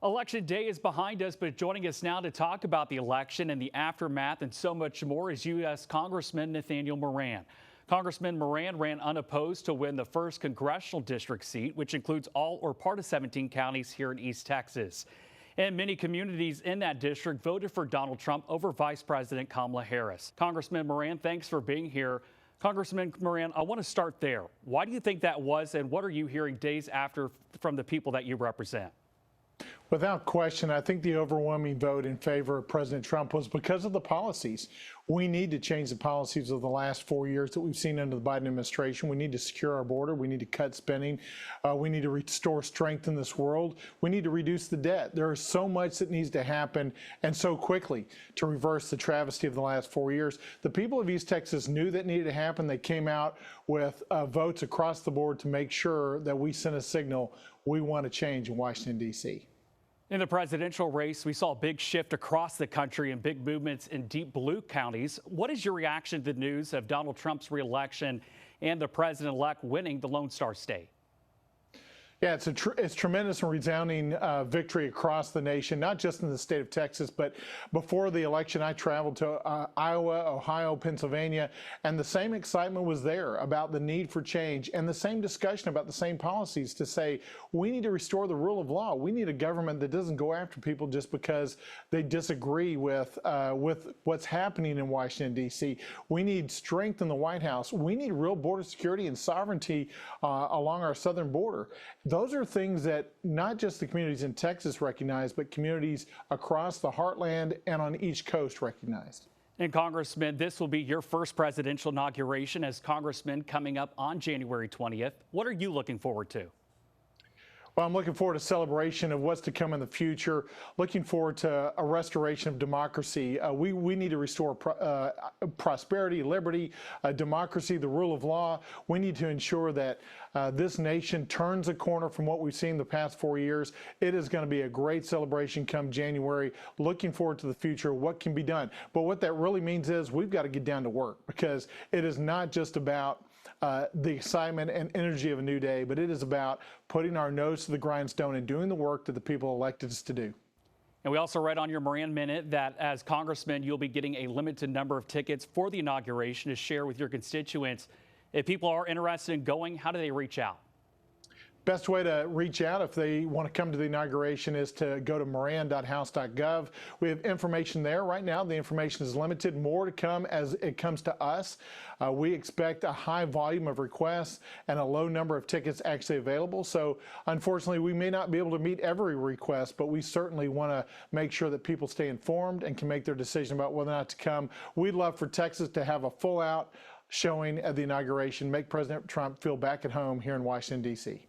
Election day is behind us, but joining us now to talk about the election and the aftermath and so much more is U.S. Congressman Nathaniel Moran. Congressman Moran ran unopposed to win the first congressional district seat, which includes all or part of 17 counties here in East Texas. And many communities in that district voted for Donald Trump over Vice President Kamala Harris. Congressman Moran, thanks for being here. Congressman Moran, I want to start there. Why do you think that was, and what are you hearing days after from the people that you represent? Without question, I think the overwhelming vote in favor of President Trump was because of the policies. We need to change the policies of the last 4 years that we've seen under the Biden administration. We need to secure our border. We need to cut spending. We need to restore strength in this world. We need to reduce the debt. There is so much that needs to happen, and so quickly, to reverse the travesty of the last 4 years. The people of East Texas knew that needed to happen. They came out with votes across the board to make sure that we sent a signal we want to change in Washington, D.C. In the presidential race, we saw a big shift across the country and big movements in deep blue counties. What is your reaction to the news of Donald Trump's reelection and the president-elect winning the Lone Star State? Yeah, it's tremendous and resounding victory across the nation, not just in the state of Texas, but before the election, I traveled to Iowa, Ohio, Pennsylvania, and the same excitement was there about the need for change and the same discussion about the same policies to say, we need to restore the rule of law. We need a government that doesn't go after people just because they disagree with what's happening in Washington, D.C. We need strength in the White House. We need real border security and sovereignty along our southern border. Those are things that not just the communities in Texas recognize, but communities across the heartland and on each coast recognized. And Congressman, this will be your first presidential inauguration as Congressman coming up on January 20th. What are you looking forward to? Well, I'm looking forward to celebration of what's to come in the future, looking forward to a restoration of democracy. We need to restore prosperity, liberty, democracy, the rule of law. We need to ensure that this nation turns a corner from what we've seen the past 4 years. It is going to be a great celebration come January. Looking forward to the future, what can be done. But what that really means is we've got to get down to work, because it is not just about the excitement and energy of a new day, but it is about putting our nose to the grindstone and doing the work that the people elected us to do. And we also read on your Moran Minute that as Congressman, you'll be getting a limited number of tickets for the inauguration to share with your constituents. If people are interested in going, how do they reach out? Best way to reach out if they want to come to the inauguration is to go to moran.house.gov. We have information there. Right now, the information is limited. More to come as it comes to us. We expect a high volume of requests and a low number of tickets actually available. So unfortunately, we may not be able to meet every request, but we certainly want to make sure that people stay informed and can make their decision about whether or not to come. We'd love for Texas to have a full-out showing at the inauguration, make President Trump feel back at home here in Washington, D.C.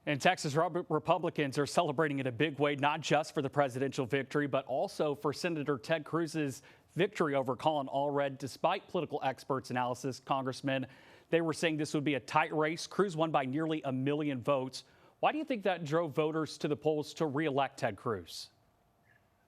And Texas Republicans are celebrating in a big way, not just for the presidential victory, but also for Senator Ted Cruz's victory over Colin Allred. Despite political experts' analysis, Congressman, they were saying this would be a tight race. Cruz won by nearly 1 million votes. Why do you think that drove voters to the polls to re-elect Ted Cruz?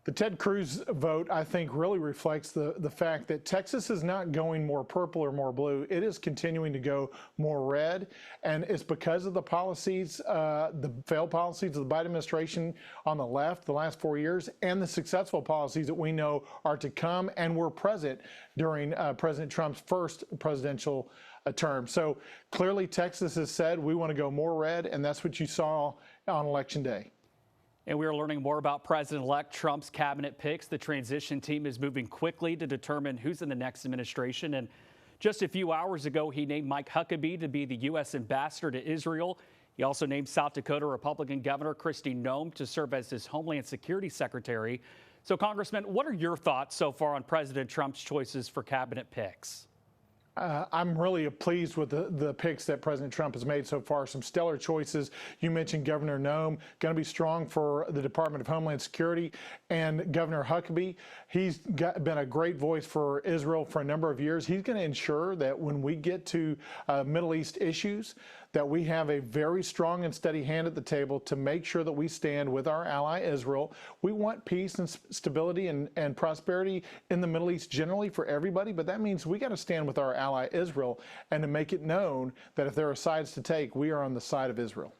The Ted Cruz vote, I think, really reflects the fact that Texas is not going more purple or more blue. It is continuing to go more red, and it's because of the policies, the failed policies of the Biden administration on the left the last 4 years, and the successful policies that we know are to come and were present during President Trump's first presidential term. So clearly, Texas has said we want to go more red, and that's what you saw on Election Day. And we are learning more about President-elect Trump's cabinet picks. The transition team is moving quickly to determine who's in the next administration. And just a few hours ago, he named Mike Huckabee to be the U.S. ambassador to Israel. He also named South Dakota Republican Governor Kristi Noem to serve as his Homeland Security Secretary. So, Congressman, what are your thoughts so far on President Trump's choices for cabinet picks? I'm really pleased with the picks that President Trump has made so far. Some stellar choices. You mentioned Governor Noem, going to be strong for the Department of Homeland Security, and Governor Huckabee. He's been a great voice for Israel for a number of years. He's going to ensure that when we get to Middle East issues, that we have a very strong and steady hand at the table to make sure that we stand with our ally Israel. We want peace and stability and prosperity in the Middle East generally for everybody, but that means we got to stand with our ally Israel and to make it known that if there are sides to take, we are on the side of Israel.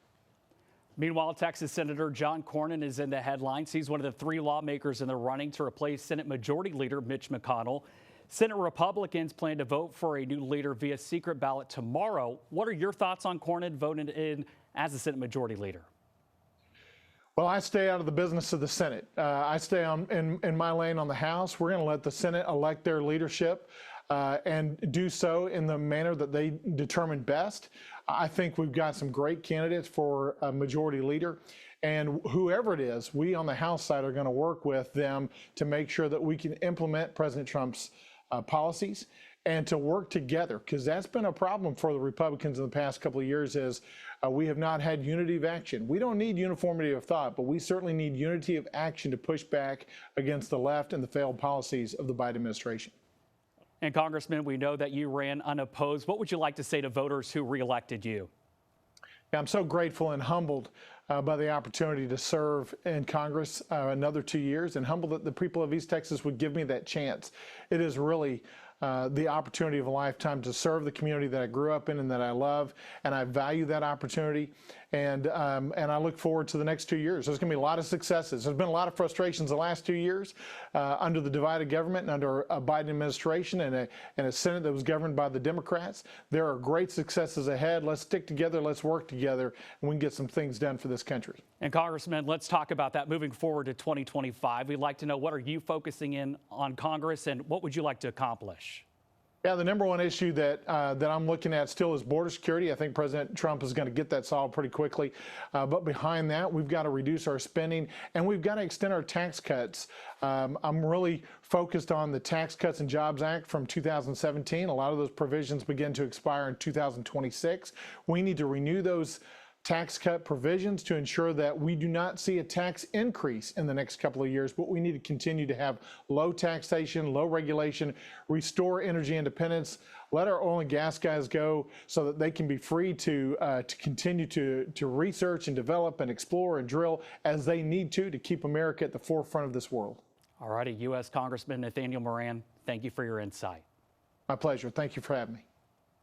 Meanwhile, Texas Senator John Cornyn is in the headlines. He's one of the 3 lawmakers in the running to replace Senate Majority Leader Mitch McConnell. Senate Republicans plan to vote for a new leader via secret ballot tomorrow. What are your thoughts on Cornyn voting in as the Senate Majority Leader? Well, I stay out of the business of the Senate. I stay in my lane on the House. We're going to let the Senate elect their leadership and do so in the manner that they determine best. I think we've got some great candidates for a majority leader. And whoever it is, we on the House side are going to work with them to make sure that we can implement President Trump's policies and to work together, because that's been a problem for the Republicans in the past couple of years is we have not had unity of action. We don't need uniformity of thought, but we certainly need unity of action to push back against the left and the failed policies of the Biden administration. And Congressman, we know that you ran unopposed. What would you like to say to voters who reelected you? Yeah, I'm so grateful and humbled by the opportunity to serve in Congress another 2 years, and humbled that the people of East Texas would give me that chance. It is really the opportunity of a lifetime to serve the community that I grew up in and that I love, and I value that opportunity. And I look forward to the next 2 years. There's going to be a lot of successes. There's been a lot of frustrations the last 2 years under the divided government and under a Biden administration and a Senate that was governed by the Democrats. There are great successes ahead. Let's stick together. Let's work together, and we can get some things done for this country. And Congressman, let's talk about that moving forward to 2025. We'd like to know, what are you focusing in on Congress, and what would you like to accomplish? Yeah, the number one issue that I'm looking at still is border security. I think President Trump is going to get that solved pretty quickly. But behind that, we've got to reduce our spending, and we've got to extend our tax cuts. I'm really focused on the Tax Cuts and Jobs Act from 2017. A lot of those provisions begin to expire in 2026. We need to renew those tax cut provisions to ensure that we do not see a tax increase in the next couple of years, but we need to continue to have low taxation, low regulation, restore energy independence, let our oil and gas guys go so that they can be free to continue to research and develop and explore and drill as they need to keep America at the forefront of this world. All righty, U.S. Congressman Nathaniel Moran, thank you for your insight. My pleasure. Thank you for having me.